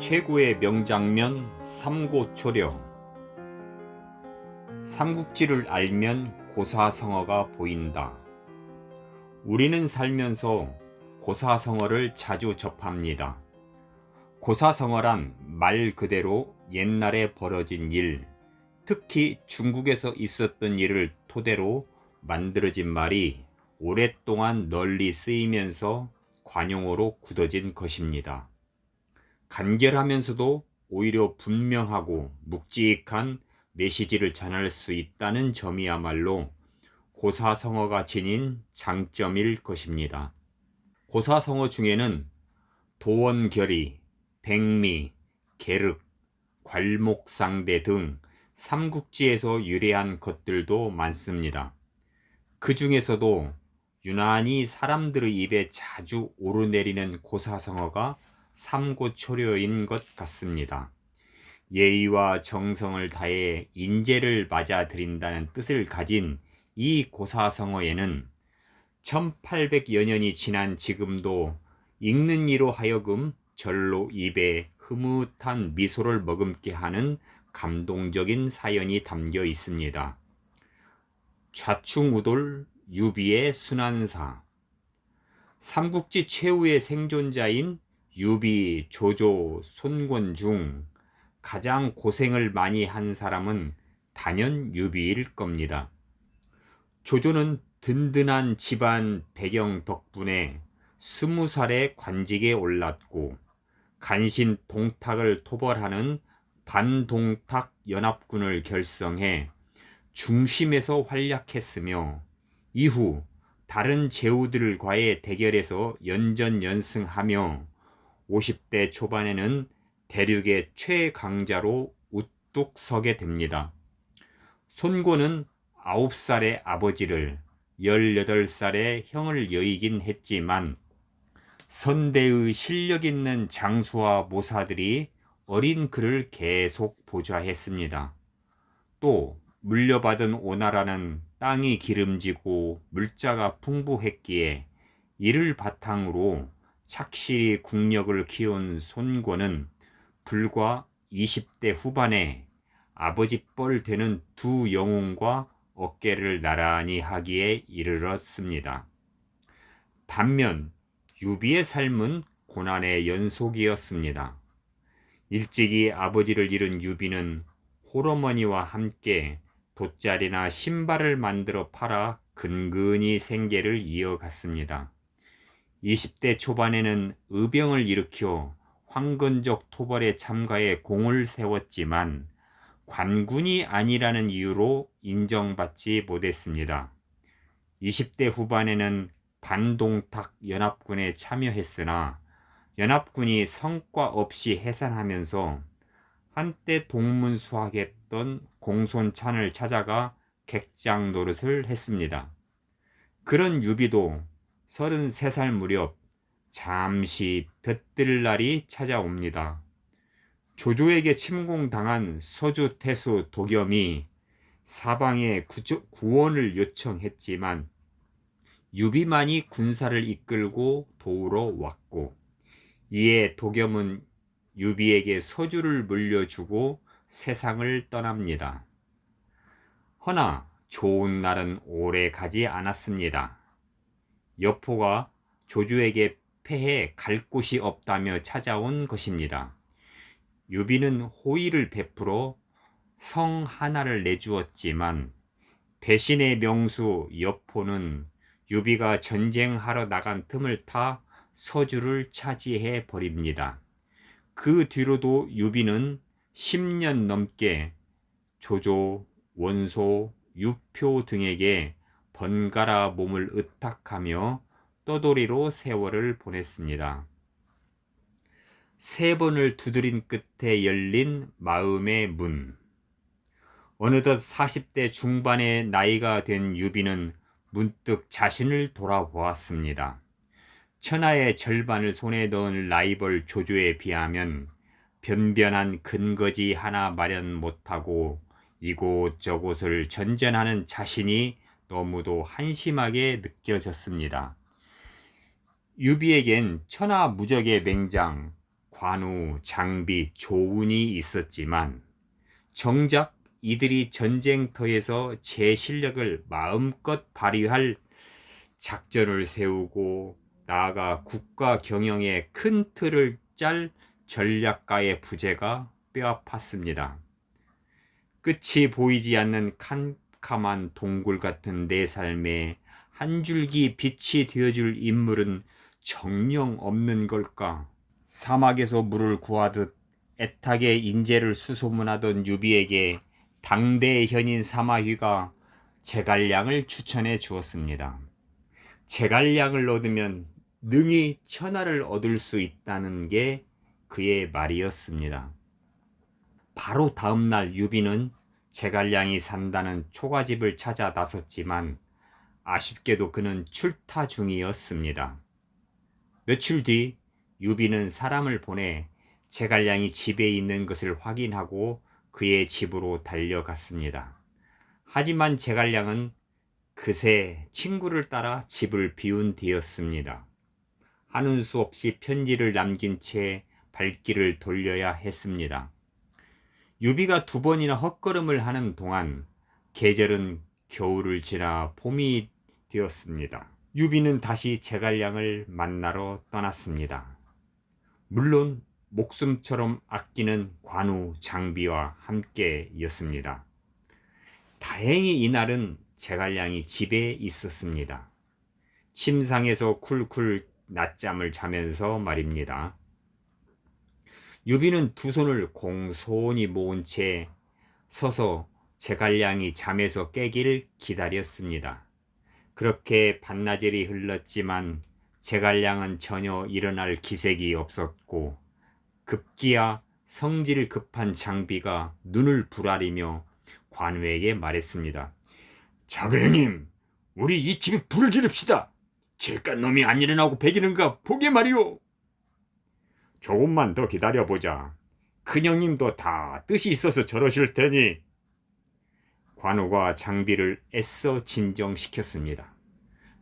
최고의 명장면 삼고초려. 삼국지를 알면 고사성어가 보인다. 우리는 살면서 고사성어를 자주 접합니다. 고사성어란 말 그대로 옛날에 벌어진 일, 특히 중국에서 있었던 일을 토대로 만들어진 말이 오랫동안 널리 쓰이면서 관용어로 굳어진 것입니다. 간결하면서도 오히려 분명하고 묵직한 메시지를 전할 수 있다는 점이야말로 고사성어가 지닌 장점일 것입니다. 고사성어 중에는 도원결의, 백미, 계륵, 괄목상대 등 삼국지에서 유래한 것들도 많습니다. 그 중에서도 유난히 사람들의 입에 자주 오르내리는 고사성어가 삼고초려인 것 같습니다. 예의와 정성을 다해 인재를 맞아들인다는 뜻을 가진 이 고사성어에는 1800여 년이 지난 지금도 읽는 이로 하여금 절로 입에 흐뭇한 미소를 머금게 하는 감동적인 사연이 담겨 있습니다. 좌충우돌 유비의 순환사. 삼국지 최후의 생존자인 유비, 조조, 손권 중 가장 고생을 많이 한 사람은 단연 유비일 겁니다. 조조는 든든한 집안 배경 덕분에 20살에 관직에 올랐고 간신 동탁을 토벌하는 반동탁 연합군을 결성해 중심에서 활약했으며 이후 다른 제후들과의 대결에서 연전연승하며 50대 초반에는 대륙의 최강자로 우뚝 서게 됩니다. 손권은 9살의 아버지를 18살의 형을 여의긴 했지만 선대의 실력 있는 장수와 모사들이 어린 그를 계속 보좌했습니다. 또 물려받은 오나라는 땅이 기름지고 물자가 풍부했기에 이를 바탕으로 착실히 국력을 키운 손권은 불과 20대 후반에 아버지 뻘 되는 두 영웅과 어깨를 나란히 하기에 이르렀습니다. 반면 유비의 삶은 고난의 연속이었습니다. 일찍이 아버지를 잃은 유비는 홀어머니와 함께 돗자리나 신발을 만들어 팔아 근근히 생계를 이어갔습니다. 20대 초반에는 의병을 일으켜 황건적 토벌에 참가해 공을 세웠지만 관군이 아니라는 이유로 인정받지 못했습니다. 20대 후반에는 반동탁 연합군에 참여했으나 연합군이 성과 없이 해산하면서 한때 동문수학했던 공손찬을 찾아가 객장 노릇을 했습니다. 그런 유비도 33살 무렵 잠시 볕들 날이 찾아옵니다. 조조에게 침공당한 서주 태수 도겸이 사방에 구원을 요청했지만 유비만이 군사를 이끌고 도우러 왔고 이에 도겸은 유비에게 서주를 물려주고 세상을 떠납니다. 허나 좋은 날은 오래 가지 않았습니다. 여포가 조조에게 패해 갈 곳이 없다며 찾아온 것입니다. 유비는 호의를 베풀어 성 하나를 내주었지만 배신의 명수 여포는 유비가 전쟁하러 나간 틈을 타 서주를 차지해 버립니다. 그 뒤로도 유비는 10년 넘게 조조, 원소, 유표 등에게 번갈아 몸을 의탁하며 떠돌이로 세월을 보냈습니다. 3번을 두드린 끝에 열린 마음의 문. 어느덧 40대 중반의 나이가 된 유비는 문득 자신을 돌아보았습니다. 천하의 절반을 손에 넣은 라이벌 조조에 비하면 변변한 근거지 하나 마련 못하고 이곳저곳을 전전하는 자신이 너무도 한심하게 느껴졌습니다. 유비에겐 천하무적의 맹장 관우, 장비, 조운이 있었지만 정작 이들이 전쟁터에서 제 실력을 마음껏 발휘할 작전을 세우고 나아가 국가 경영의 큰 틀을 짤 전략가의 부재가 뼈아팠습니다. 끝이 보이지 않는 캄캄한 동굴 같은 내 삶에 한 줄기 빛이 되어줄 인물은 정녕 없는 걸까? 사막에서 물을 구하듯 애타게 인재를 수소문하던 유비에게 당대의 현인 사마휘가 제갈량을 추천해 주었습니다. 제갈량을 얻으면 능히 천하를 얻을 수 있다는 게 그의 말이었습니다. 바로 다음날 유비는 제갈량이 산다는 초가집을 찾아 나섰지만 아쉽게도 그는 출타 중이었습니다. 며칠 뒤 유비는 사람을 보내 제갈량이 집에 있는 것을 확인하고 그의 집으로 달려갔습니다. 하지만 제갈량은 그새 친구를 따라 집을 비운 뒤였습니다. 하는 수 없이 편지를 남긴 채 발길을 돌려야 했습니다. 유비가 2번이나 헛걸음을 하는 동안 계절은 겨울을 지나 봄이 되었습니다. 유비는 다시 제갈량을 만나러 떠났습니다. 물론 목숨처럼 아끼는 관우, 장비와 함께였습니다. 다행히 이날은 제갈량이 집에 있었습니다. 침상에서 쿨쿨 낮잠을 자면서 말입니다. 유비는 2 손을 공손히 모은 채 서서 제갈량이 잠에서 깨기를 기다렸습니다. 그렇게 반나절이 흘렀지만 제갈량은 전혀 일어날 기색이 없었고 급기야 성질 급한 장비가 눈을 부라리며 관우에게 말했습니다. 자그래님, 우리 이 집에 불을 지릅시다. 길간 놈이 안 일어나고 배기는가 보게 말이오. 조금만 더 기다려보자. 큰형님도 다 뜻이 있어서 저러실 테니. 관우가 장비를 애써 진정시켰습니다.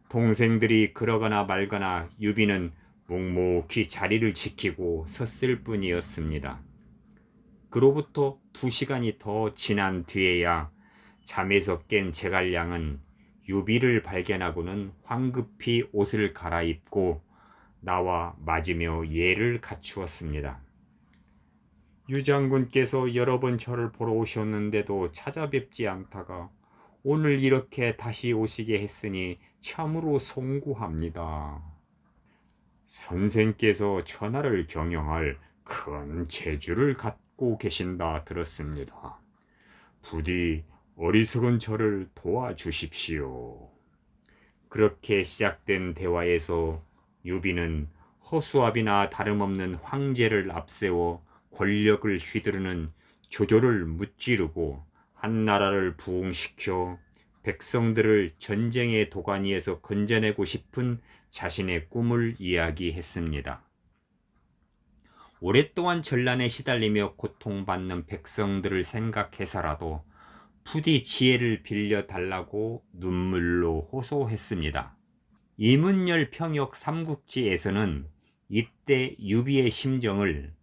동생들이 그러거나 말거나 유비는 묵묵히 자리를 지키고 섰을 뿐이었습니다. 그로부터 2시간이 더 지난 뒤에야 잠에서 깬 제갈량은 유비를 발견하고는 황급히 옷을 갈아입고 나와 맞으며 예를 갖추었습니다. 유장군께서 여러 번 저를 보러 오셨는데도 찾아뵙지 않다가 오늘 이렇게 다시 오시게 했으니 참으로 송구합니다. 선생께서 천하를 경영할 큰 재주를 갖고 계신다 들었습니다. 부디 어리석은 저를 도와주십시오. 그렇게 시작된 대화에서 유비는 허수아비나 다름없는 황제를 앞세워 권력을 휘두르는 조조를 무찌르고 한 나라를 부흥시켜 백성들을 전쟁의 도가니에서 건져내고 싶은 자신의 꿈을 이야기했습니다. 오랫동안 전란에 시달리며 고통받는 백성들을 생각해서라도 부디 지혜를 빌려달라고 눈물로 호소했습니다. 이문열 평역 삼국지에서는 이때 유비의 심정을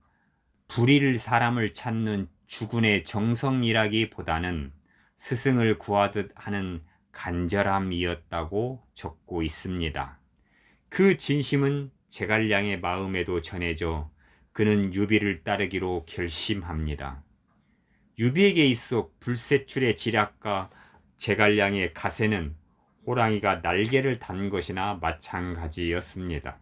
불일 사람을 찾는 주군의 정성이라기보다는 스승을 구하듯 하는 간절함이었다고 적고 있습니다. 그 진심은 제갈량의 마음에도 전해져 그는 유비를 따르기로 결심합니다. 유비에게 있어 불세출의 지략과 제갈량의 가세는 호랑이가 날개를 단 것이나 마찬가지였습니다.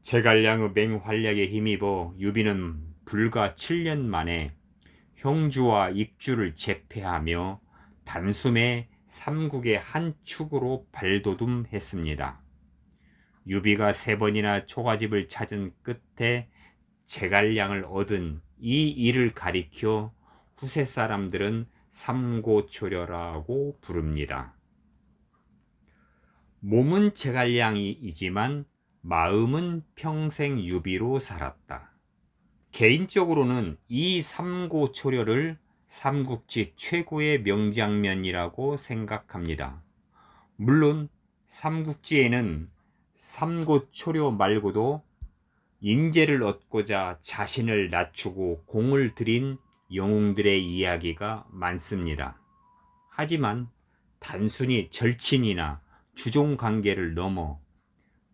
제갈량의 맹활약에 힘입어 유비는 불과 7년 만에 형주와 익주를 제패하며 단숨에 삼국의 한 축으로 발돋움했습니다. 유비가 3번이나 초가집을 찾은 끝에 제갈량을 얻은 이 일을 가리켜 후세 사람들은 삼고초려라고 부릅니다. 몸은 제갈량이지만 마음은 평생 유비로 살았다. 개인적으로는 이 삼고초려를 삼국지 최고의 명장면이라고 생각합니다. 물론 삼국지에는 삼고초려 말고도 인재를 얻고자 자신을 낮추고 공을 들인 영웅들의 이야기가 많습니다. 하지만 단순히 절친이나 주종 관계를 넘어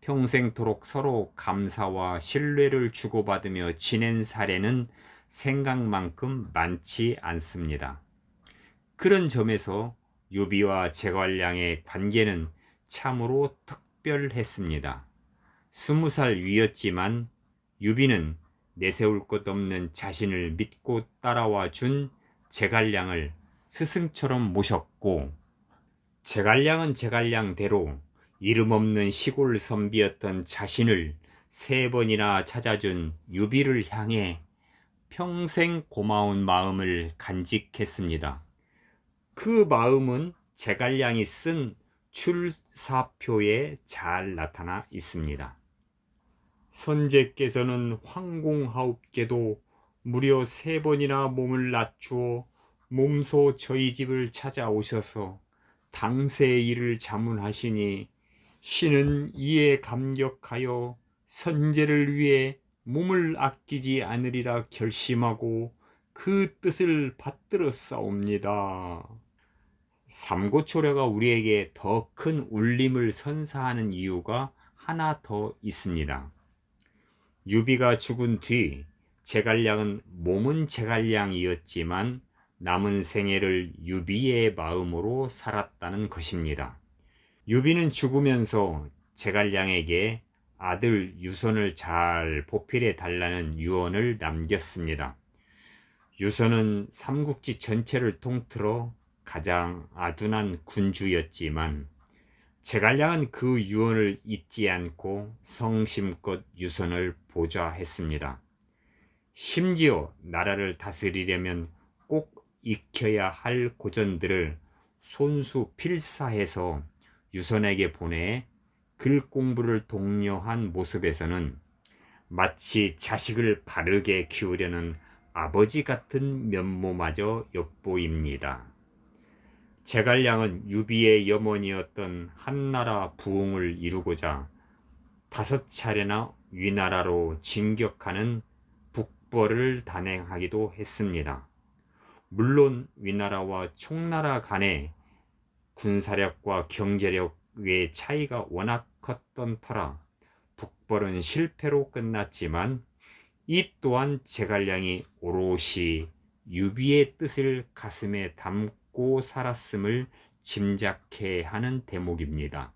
평생토록 서로 감사와 신뢰를 주고받으며 지낸 사례는 생각만큼 많지 않습니다. 그런 점에서 유비와 제갈량의 관계는 참으로 특별했습니다. 20살 위였지만 유비는 내세울 것 없는 자신을 믿고 따라와 준 제갈량을 스승처럼 모셨고, 제갈량은 제갈량대로 이름 없는 시골 선비였던 자신을 3번이나 찾아준 유비를 향해 평생 고마운 마음을 간직했습니다. 그 마음은 제갈량이 쓴 출사표에 잘 나타나 있습니다. 선제께서는 황공하옵게도 무려 3번이나 몸을 낮추어 몸소 저희 집을 찾아오셔서 당세의 일을 자문하시니 신은 이에 감격하여 선제를 위해 몸을 아끼지 않으리라 결심하고 그 뜻을 받들었사옵니다. 삼고초려가 우리에게 더 큰 울림을 선사하는 이유가 하나 더 있습니다. 유비가 죽은 뒤 제갈량은 몸은 제갈량이었지만 남은 생애를 유비의 마음으로 살았다는 것입니다. 유비는 죽으면서 제갈량에게 아들 유선을 잘 보필해 달라는 유언을 남겼습니다. 유선은 삼국지 전체를 통틀어 가장 아둔한 군주였지만 제갈량은 그 유언을 잊지 않고 성심껏 유선을 보좌했습니다. 심지어 나라를 다스리려면 꼭 익혀야 할 고전들을 손수 필사해서 유선에게 보내 글 공부를 독려한 모습에서는 마치 자식을 바르게 키우려는 아버지 같은 면모마저 엿보입니다. 제갈량은 유비의 염원이었던 한나라 부흥을 이루고자 5차례나 위나라로 진격하는 북벌을 단행하기도 했습니다. 물론 위나라와 총나라 간의 군사력과 경제력의 차이가 워낙 컸던 터라 북벌은 실패로 끝났지만 이 또한 제갈량이 오롯이 유비의 뜻을 가슴에 담고 살았음을 짐작해 하는 대목입니다.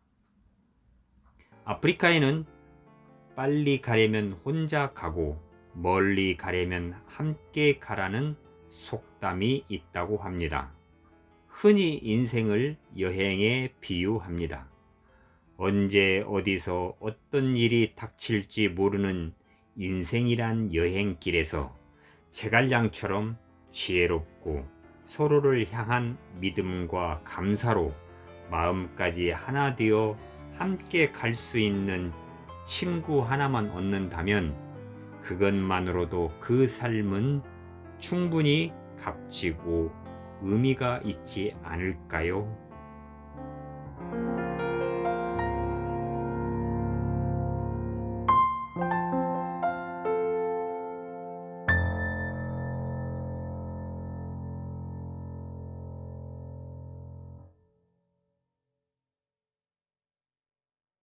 아프리카에는 빨리 가려면 혼자 가고 멀리 가려면 함께 가라는 속담이 있다고 합니다. 흔히 인생을 여행에 비유합니다. 언제 어디서 어떤 일이 닥칠지 모르는 인생이란 여행길에서 제갈량처럼 지혜롭고 서로를 향한 믿음과 감사로 마음까지 하나 되어 함께 갈 수 있는 친구 하나만 얻는다면 그것만으로도 그 삶은 충분히 값지고 의미가 있지 않을까요?